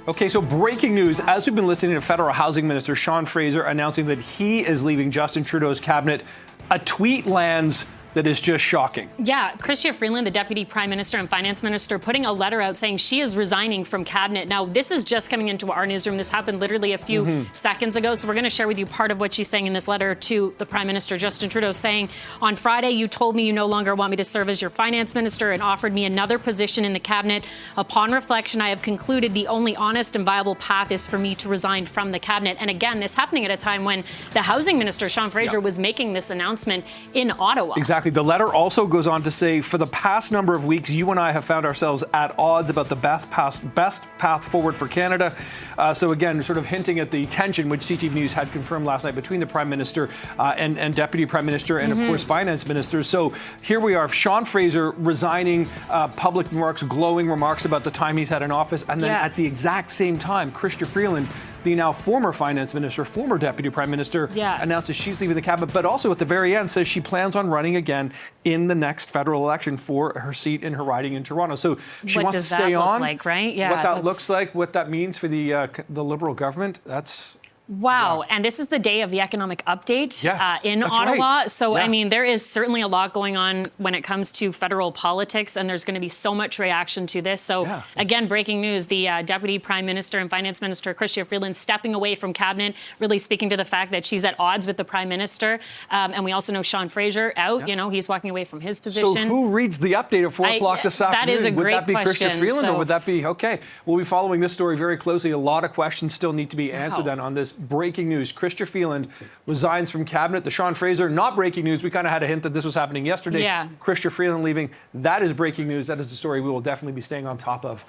Okay, so breaking news. As we've been listening to Federal Housing Minister Sean Fraser announcing that he is leaving Justin Trudeau's cabinet, a tweet lands that is just shocking. Yeah, Chrystia Freeland, the Deputy Prime Minister and Finance Minister, putting a letter out saying she is resigning from cabinet. Now, this is just coming into our newsroom. This happened literally a few seconds ago. So we're going to share with you part of what she's saying in this letter to the Prime Minister, Justin Trudeau, saying, on Friday, you told me you no longer want me to serve as your finance minister and offered me another position in the cabinet. Upon reflection, I have concluded the only honest and viable path is for me to resign from the cabinet. And again, this happening at a time when the Housing Minister, Sean Fraser, was making this announcement in Ottawa. Exactly. The letter also goes on to say, for the past number of weeks, you and I have found ourselves at odds about the best path forward for Canada. So again, sort of hinting at the tension which CTV News had confirmed last night between the Prime Minister and Deputy Prime Minister and, of course, Finance Minister. So here we are, Sean Fraser resigning, public remarks, glowing remarks about the time he's had in office. And then at the exact same time, Chrystia Freeland, the now former finance minister, former deputy prime minister, announces she's leaving the cabinet, but also at the very end says she plans on running again in the next federal election for her seat in her riding in Toronto. So she wants to stay on. Like, right? Yeah, what that looks like, what that means for the Liberal government, that's... Wow. Yeah. And this is the day of the economic update in Ottawa. Right. So, I mean, there is certainly a lot going on when it comes to federal politics, and there's going to be so much reaction to this. So, again, breaking news, the Deputy Prime Minister and Finance Minister, Chrystia Freeland, stepping away from cabinet, really speaking to the fact that she's at odds with the Prime Minister. And we also know Sean Fraser out, you know, he's walking away from his position. So who reads the update at 4 o'clock this afternoon? That is a great question. Would that be Chrystia Freeland or would that be, okay, we'll be following this story very closely. A lot of questions still need to be answered then on this. Breaking news, Chrystia Freeland resigns from cabinet. The Sean Fraser, not breaking news. We kind of had a hint that this was happening yesterday. Chrystia Freeland leaving. That is breaking news. That is the story we will definitely be staying on top of.